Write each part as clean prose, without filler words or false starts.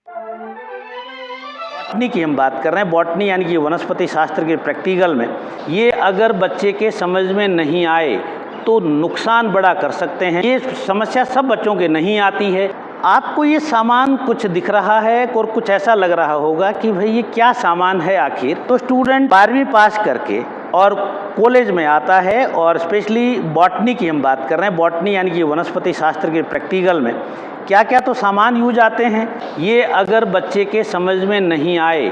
Botany की हम बात कर रहे हैं। बॉटनी यानी कि वनस्पति शास्त्र के प्रैक्टिकल में ये अगर बच्चे के समझ में नहीं आए तो नुकसान बड़ा कर सकते हैं। ये समस्या सब बच्चों के नहीं आती है। आपको ये सामान कुछ दिख रहा है और कुछ ऐसा लग रहा होगा कि भाई ये क्या सामान है आखिर। तो स्टूडेंट 12वीं पास करके और कॉलेज में आता है और स्पेशली बॉटनी की हम बात कर रहे हैं। बॉटनी यानी कि वनस्पति शास्त्र के प्रैक्टिकल में क्या क्या तो सामान यूज आते हैं। ये अगर बच्चे के समझ में नहीं आए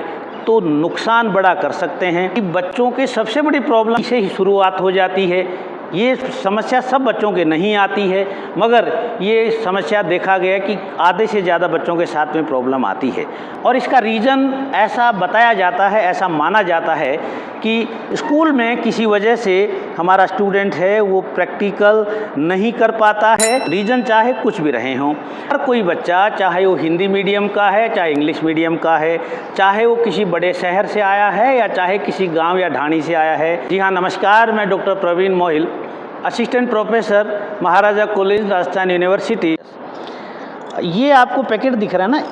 तो नुकसान बड़ा कर सकते हैं। कि बच्चों के सबसे बड़ी प्रॉब्लम से ही शुरुआत हो जाती है। ये समस्या सब बच्चों के नहीं आती है, मगर ये समस्या देखा गया कि आधे से ज़्यादा बच्चों के साथ में प्रॉब्लम आती है। और इसका रीज़न ऐसा बताया जाता है, ऐसा माना जाता है कि स्कूल में किसी वजह से हमारा स्टूडेंट है वो प्रैक्टिकल नहीं कर पाता है। रीज़न चाहे कुछ भी रहे हों, हर कोई बच्चा, चाहे वो हिंदी मीडियम का है, चाहे इंग्लिश मीडियम का है, चाहे वो किसी बड़े शहर से आया है या चाहे किसी गांव या ढाणी से आया है। जी हाँ, नमस्कार, मैं doctor Praveen Mohil, assistant professor, Maharaja college, Rajasthan university. ये आपको पैकेट दिख रहा है ना,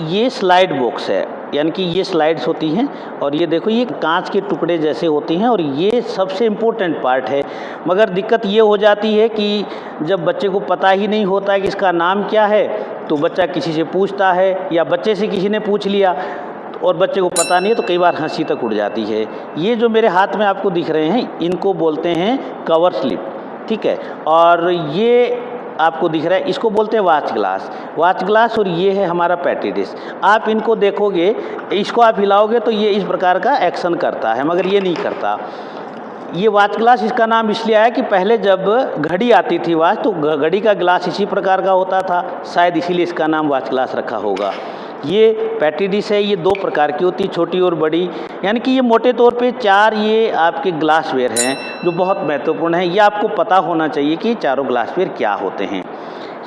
ये स्लाइड बॉक्स है, यानी कि ये स्लाइड्स होती हैं और ये देखो ये कांच के टुकड़े जैसे होती हैं और ये सबसे इम्पोर्टेंट पार्ट है। मगर दिक्कत ये हो जाती है कि जब बच्चे को पता ही नहीं होता है कि इसका नाम क्या है तो बच्चा किसी से पूछता है या बच्चे से किसी ने पूछ लिया और बच्चे को पता नहीं है तो कई बार हंसी तक उड़ जाती है। ये जो मेरे हाथ में आपको दिख रहे हैं इनको बोलते हैं कवर स्लिप, ठीक है। और ये आपको दिख रहा है, इसको बोलते हैं वाच ग्लास और ये है हमारा पैटी डिश। आप इनको देखोगे, इसको आप हिलाओगे तो ये इस प्रकार का एक्शन करता है, मगर ये नहीं करता। ये वाच ग्लास इसका नाम इसलिए आया कि पहले जब घड़ी आती थी वाच, तो घड़ी का ग्लास इसी प्रकार का होता था, शायद इसीलिए इसका नाम वाच ग्लास रखा होगा। ये पैटी डिश है, ये 2 प्रकार की होती है, छोटी और बड़ी। यानी कि ये मोटे तौर पे 4 ये आपके ग्लासवेयर हैं जो बहुत महत्वपूर्ण है। ये आपको पता होना चाहिए कि चारों ग्लासवेयर क्या होते हैं।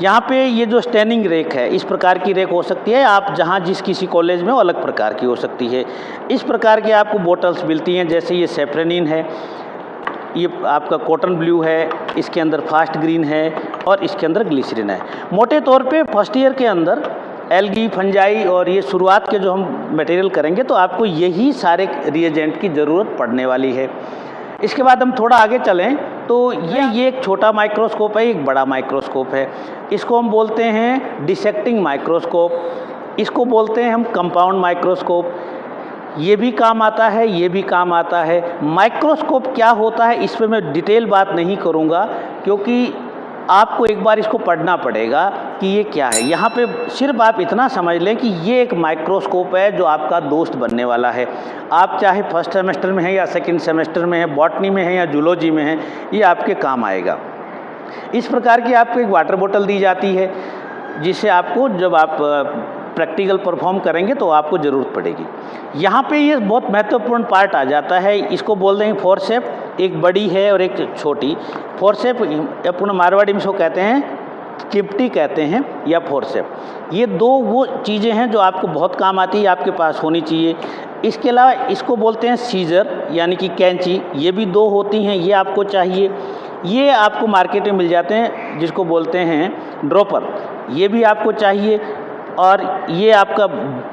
यहाँ पे ये जो स्टैंडिंग रेक है, इस प्रकार की रेक हो सकती है, आप जहाँ जिस किसी कॉलेज में अलग प्रकार की हो सकती है। इस प्रकार की आपको बोटल्स मिलती हैं, जैसे ये सेफ्रेनिन है, ये आपका कॉटन ब्लू है, इसके अंदर फास्ट ग्रीन है और इसके अंदर ग्लिसरीन है। मोटे तौर पे फर्स्ट ईयर के अंदर एल्गी, फंजाई और ये शुरुआत के जो हम मटेरियल करेंगे तो आपको यही सारे रिएजेंट की ज़रूरत पड़ने वाली है। इसके बाद हम थोड़ा आगे चलें तो ये एक छोटा माइक्रोस्कोप है, एक बड़ा माइक्रोस्कोप है। इसको हम बोलते हैं डिसेक्टिंग माइक्रोस्कोप, इसको बोलते हैं हम कंपाउंड माइक्रोस्कोप। ये भी काम आता है, ये भी काम आता है। माइक्रोस्कोप क्या होता है इस पर मैं डिटेल बात नहीं करूँगा, क्योंकि आपको एक बार इसको पढ़ना पड़ेगा कि ये क्या है। यहाँ पे सिर्फ आप इतना समझ लें कि ये एक माइक्रोस्कोप है जो आपका दोस्त बनने वाला है। आप चाहे फर्स्ट सेमेस्टर में हैं या सेकंड सेमेस्टर में हैं, बॉटनी में हैं या जूलॉजी में हैं, ये आपके काम आएगा। इस प्रकार की आपको एक वाटर बोतल दी जाती है जिससे आपको जब आप प्रैक्टिकल परफॉर्म करेंगे तो आपको ज़रूरत पड़ेगी। यहाँ पे ये बहुत महत्वपूर्ण पार्ट आ जाता है, इसको बोल देंगे फोर्सेप। एक बड़ी है और एक छोटी। फोर्सेप अपने मारवाड़ी में इसको कहते हैं चिपटी कहते हैं या फोर्सेप। ये 2 वो चीज़ें हैं जो आपको बहुत काम आती है, आपके पास होनी चाहिए। इसके अलावा इसको बोलते हैं सीजर यानी कि कैंची, ये भी 2 होती हैं, ये आपको चाहिए। ये आपको मार्केट में मिल जाते हैं जिसको बोलते हैं ड्रॉपर, ये भी आपको चाहिए। और ये आपका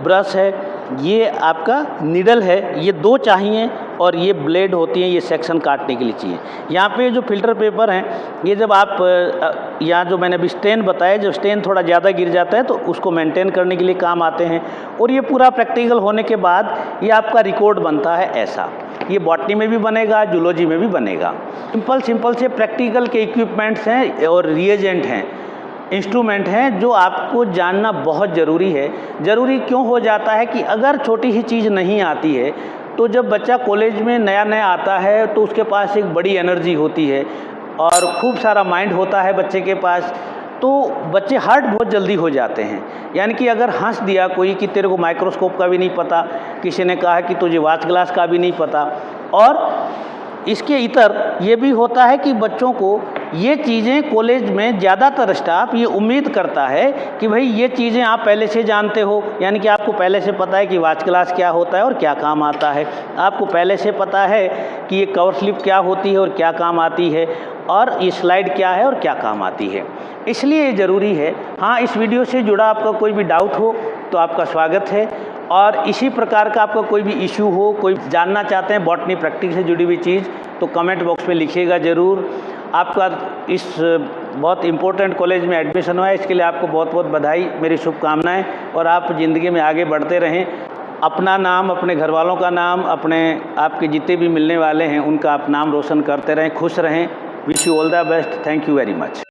ब्रश है, ये आपका नीडल है, ये 2 चाहिए। और ये ब्लेड होती हैं, ये सेक्शन काटने के लिए चाहिए। यहाँ पे जो फिल्टर पेपर हैं, ये जब आप यहाँ जो मैंने अभी स्टेन बताया, जब स्टेन थोड़ा ज़्यादा गिर जाता है तो उसको मेंटेन करने के लिए काम आते हैं। और ये पूरा प्रैक्टिकल होने के बाद ये आपका रिकॉर्ड बनता है ऐसा। ये बॉटनी में भी बनेगा, जूलॉजी में भी बनेगा। सिंपल से प्रैक्टिकल के इक्विपमेंट्स हैं और रिएजेंट हैं, इंस्ट्रूमेंट हैं जो आपको जानना बहुत ज़रूरी है। ज़रूरी क्यों हो जाता है कि अगर छोटी ही चीज़ नहीं आती है तो जब बच्चा कॉलेज में नया नया आता है तो उसके पास एक बड़ी एनर्जी होती है और खूब सारा माइंड होता है बच्चे के पास, तो बच्चे हर्ट बहुत जल्दी हो जाते हैं। यानी कि अगर हंस दिया कोई कि तेरे को माइक्रोस्कोप का भी नहीं पता, किसी ने कहा कि तुझे वाच ग्लास का भी नहीं पता, और इसके इतर ये भी होता है कि बच्चों को ये चीज़ें कॉलेज में ज़्यादातर स्टाफ ये उम्मीद करता है कि भाई ये चीज़ें आप पहले से जानते हो, यानी कि आपको पहले से पता है कि वाच क्लास क्या होता है और क्या काम आता है, आपको पहले से पता है कि ये कवर स्लिप क्या होती है और क्या काम आती है, और ये स्लाइड क्या है और क्या काम आती है। इसलिए ये ज़रूरी है। हाँ, इस वीडियो से जुड़ा आपका कोई भी डाउट हो तो आपका स्वागत है, और इसी प्रकार का आपका कोई भी इशू हो, कोई जानना चाहते हैं बॉटनी प्रैक्टिस से जुड़ी हुई चीज़, तो कमेंट बॉक्स में लिखिएगा ज़रूर। आपका इस बहुत इम्पोर्टेंट कॉलेज में एडमिशन हुआ है, इसके लिए आपको बहुत बहुत बधाई, मेरी शुभकामनाएं, और आप ज़िंदगी में आगे बढ़ते रहें। अपना नाम, अपने घर वालों का नाम, आपके जितने भी मिलने वाले हैं उनका आप नाम रोशन करते रहें, खुश रहें। Wish you all the best. Thank you very much.